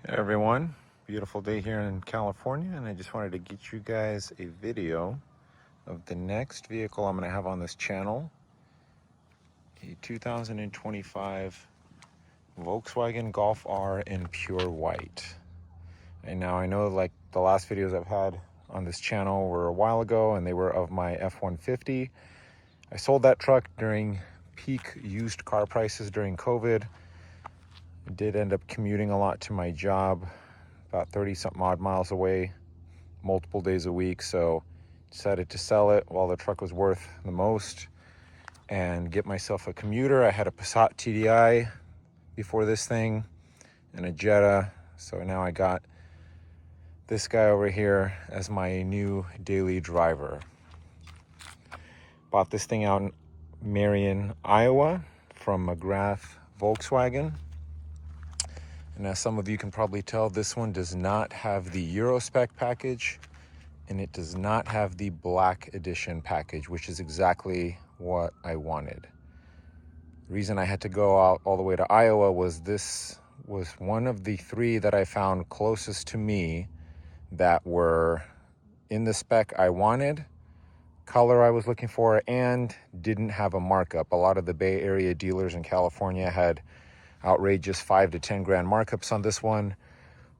Hey everyone, beautiful day here in California, and I just wanted to get you guys a video of the next vehicle I'm going to have on this channel, a 2025 Volkswagen Golf R in pure white. And now I know like the last videos I've had on this channel were a while ago and they were of my F-150. I sold that truck during peak used car prices during COVID. I did end up commuting a lot to my job, about 30 something odd miles away, multiple days a week. So decided to sell it while the truck was worth the most and get myself a commuter. I had a Passat TDI before this thing and a Jetta. So now I got this guy over here as my new daily driver. Bought this thing out in Marion, Iowa from McGrath Volkswagen. And as some of you can probably tell, this one does not have the Euro spec package, and it does not have the Black Edition package, which is exactly what I wanted. The reason I had to go out all the way to Iowa was this was one of the three that I found closest to me that were in the spec I wanted, color I was looking for, and didn't have a markup. A lot of the Bay Area dealers in California had outrageous 5 to 10 grand markups on this one.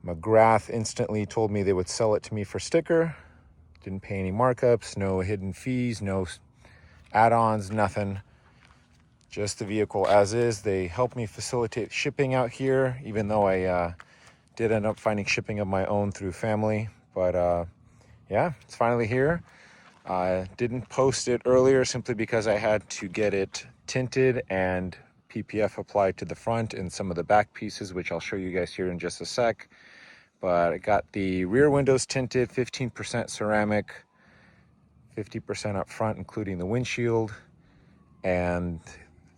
McGrath instantly told me they would sell it to me for sticker. Didn't pay any markups, no hidden fees, no add-ons, nothing. Just the vehicle as is. They helped me facilitate shipping out here, even though I did end up finding shipping of my own through family. But yeah, it's finally here. I didn't post it earlier simply because I had to get it tinted and PPF applied to the front and some of the back pieces, which I'll show you guys here in just a sec. But I got the rear windows tinted, 15% ceramic, 50% up front, including the windshield. And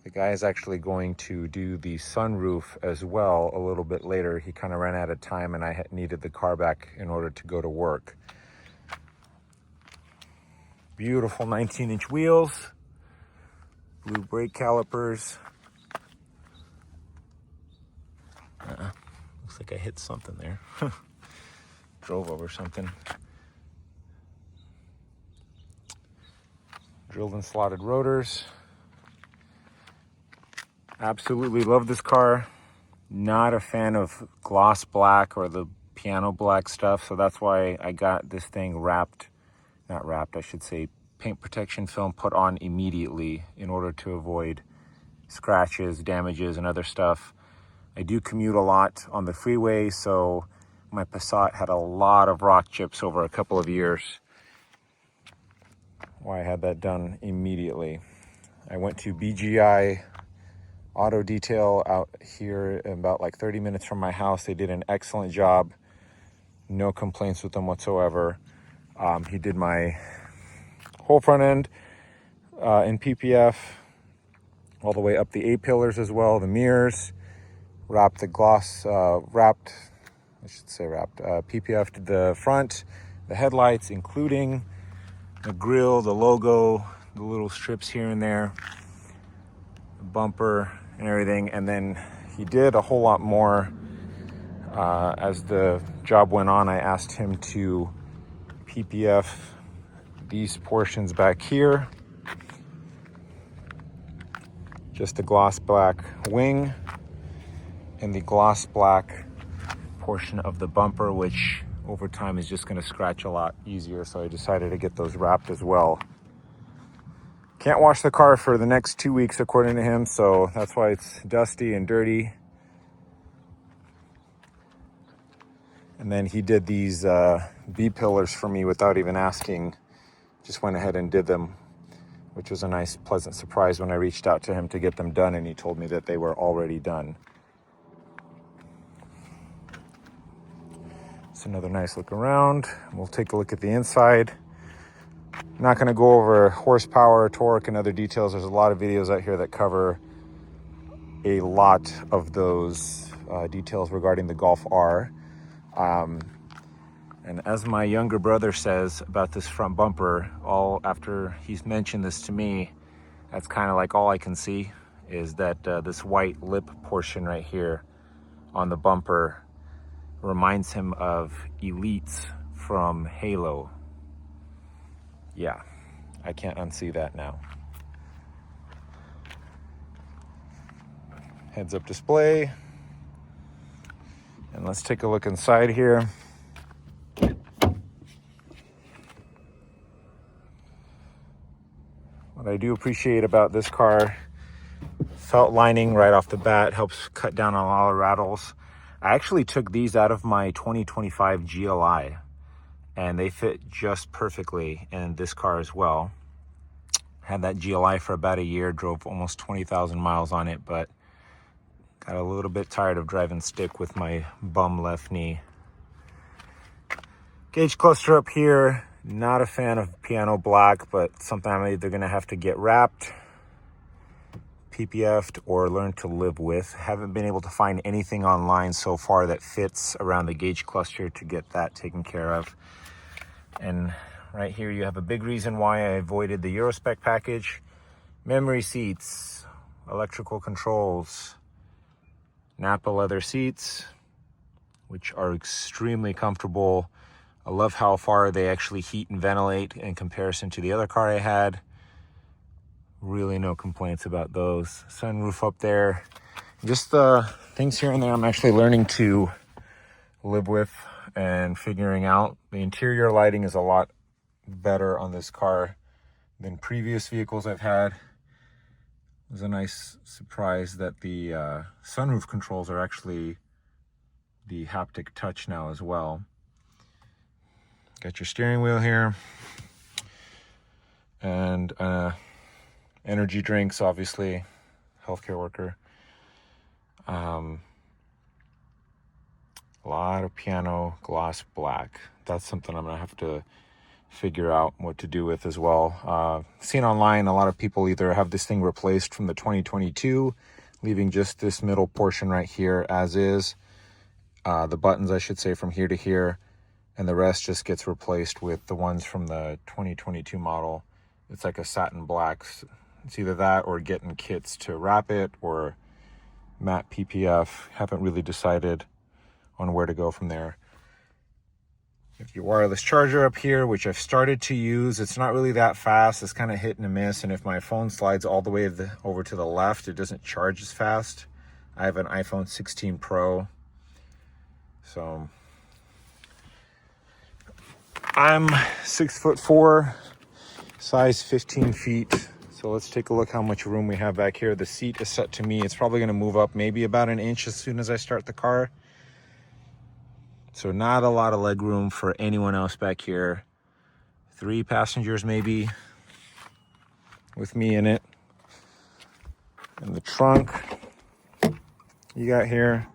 the guy is actually going to do the sunroof as well a little bit later. He kind of ran out of time and I needed the car back in order to go to work. Beautiful 19-inch wheels, blue brake calipers. Looks like I hit something there. Drove over something. Drilled and slotted rotors. Absolutely love this car. Not a fan of gloss black or the piano black stuff, so that's why I got this thing not wrapped, I should say, paint protection film put on immediately in order to avoid scratches, damages, and other stuff. I do commute a lot on the freeway, so my Passat had a lot of rock chips over a couple of years. Why I had that done immediately. I went to BGI Auto Detail out here about like 30 minutes from my house. They did an excellent job. No complaints with them whatsoever. He did my whole front end in PPF, all the way up the A-pillars as well, the mirrors. Wrapped the gloss, PPF'd the front, the headlights, including the grille, the logo, the little strips here and there, the bumper and everything. And then he did a whole lot more. As the job went on, I asked him to PPF these portions back here. Just the gloss black wing and the gloss black portion of the bumper, which over time is just going to scratch a lot easier. So I decided to get those wrapped as well. Can't wash the car for the next 2 weeks according to him, so that's why it's dusty and dirty. And then he did these B pillars for me without even asking. Just went ahead and did them, which was a nice, pleasant surprise when I reached out to him to get them done, and he told me that they were already done. It's another nice look around. We'll take a look at the inside. Not going to go over horsepower, torque, and other details. There's a lot of videos out here that cover a lot of those details regarding the Golf R. And as my younger brother says about this front bumper, after he's mentioned this to me, that's kind of like all I can see is that this white lip portion right here on the bumper Reminds him of Elites from Halo. Yeah, I can't unsee that now. Heads-up display. And let's take a look inside here. What I do appreciate about this car, felt lining right off the bat, helps cut down on all the rattles. I actually took these out of my 2025 GLI, and they fit just perfectly in this car as well. Had that GLI for about a year, drove almost 20,000 miles on it, but got a little bit tired of driving stick with my bum left knee. Gauge cluster up here. Not a fan of piano black, but something I'm either going to have to get wrapped, PPF'd, or learn to live with. Haven't been able to find anything online so far that fits around the gauge cluster to get that taken care of. And right here you have a big reason why I avoided the Eurospec package. Memory seats, electrical controls, Napa leather seats, which are extremely comfortable. I love how far they actually heat and ventilate in comparison to the other car I had. Really no complaints about those. Sunroof up there. Just things here and there I'm actually learning to live with and figuring out. The interior lighting is a lot better on this car than previous vehicles I've had. It was a nice surprise that the sunroof controls are actually the haptic touch now as well. Got your steering wheel here, and energy drinks, obviously, healthcare worker. A lot of piano gloss black. That's something I'm gonna have to figure out what to do with as well. Seen online, a lot of people either have this thing replaced from the 2022, leaving just this middle portion right here as is. The buttons, I should say, from here to here. And the rest just gets replaced with the ones from the 2022 model. It's like a satin black. It's either that or getting kits to wrap it or matte PPF. Haven't really decided on where to go from there. You have your wireless charger up here, which I've started to use. It's not really that fast. It's kind of hit and miss. And if my phone slides all the way over to the left, it doesn't charge as fast. I have an iPhone 16 Pro. So I'm 6'4", size 15 feet. So let's take a look how much room we have back here. The seat is set to me. It's probably going to move up maybe about an inch as soon as I start the car. So not a lot of leg room for anyone else back here. 3 passengers maybe with me in it. And the trunk you got here,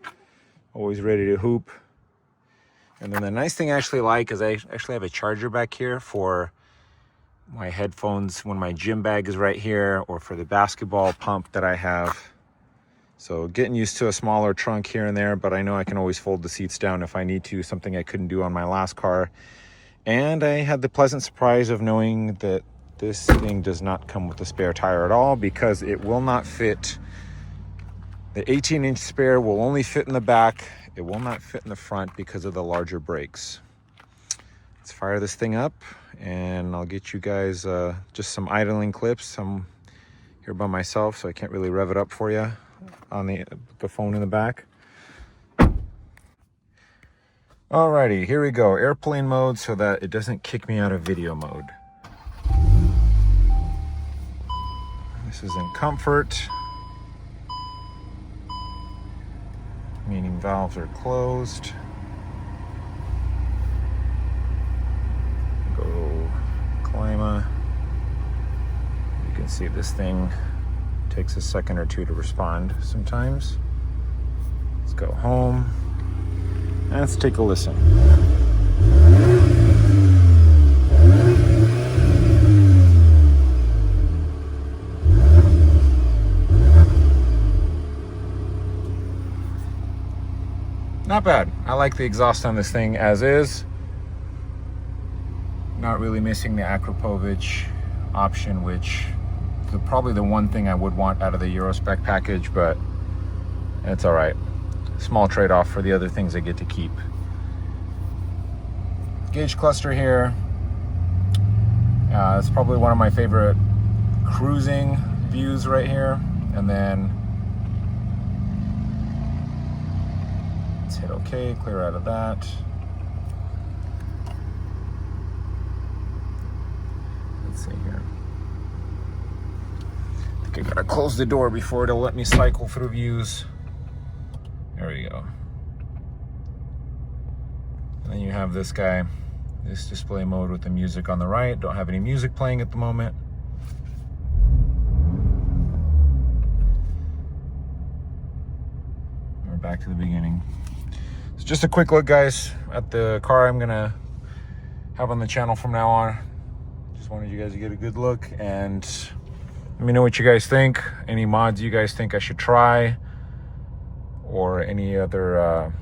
always ready to hoop. And then the nice thing I actually like is I actually have a charger back here for my headphones when my gym bag is right here, or for the basketball pump that I have. So getting used to a smaller trunk here and there, but I know I can always fold the seats down if I need to, something I couldn't do on my last car. And I had the pleasant surprise of knowing that this thing does not come with a spare tire at all, because it will not fit. The 18-inch spare will only fit in the back. It will not fit in the front because of the larger brakes. Let's fire this thing up, and I'll get you guys just some idling clips. I'm here by myself, so I can't really rev it up for you on the phone in the back. Alrighty, here we go. Airplane mode so that it doesn't kick me out of video mode. This is in comfort, meaning valves are closed. Go Clima. You can see this thing takes a second or two to respond sometimes. Let's go home. And let's take a listen. Not bad. I like the exhaust on this thing as is. Not really missing the Akrapovic option, which is probably the one thing I would want out of the Eurospec package, but it's all right. small trade-off for the other things I get to keep. Gauge cluster here. It's probably one of my favorite cruising views right here. And then let's hit OK, clear out of that. Let's see here. I think I gotta close the door before it'll let me cycle through views. There we go. And then you have this guy, this display mode with the music on the right. Don't have any music playing at the moment. We're back to the beginning. So just a quick look, guys, at the car I'm gonna have on the channel from now on. Just wanted you guys to get a good look and let me know what you guys think. Any mods you guys think I should try, or any other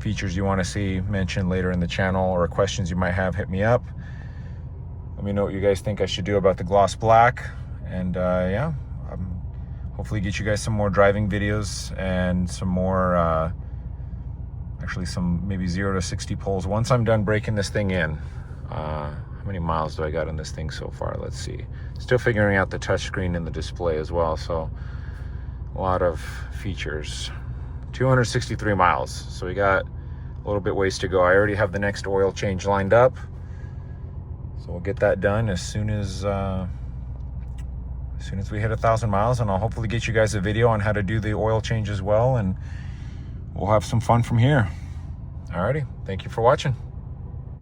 features you want to see mentioned later in the channel, or questions you might have, hit me up. Let me know what you guys think I should do about the gloss black. And yeah, hopefully get you guys some more driving videos and some more, actually some maybe 0 to 60 pulls once I'm done breaking this thing in. How many miles do I got on this thing so far? Let's see. Still figuring out the touchscreen and the display as well, so a lot of features. 263 miles, so we got a little bit ways to go. I already have the next oil change lined up, so we'll get that done as soon as we hit 1,000 miles, and I'll hopefully get you guys a video on how to do the oil change as well, and we'll have some fun from here. Alrighty, thank you for watching.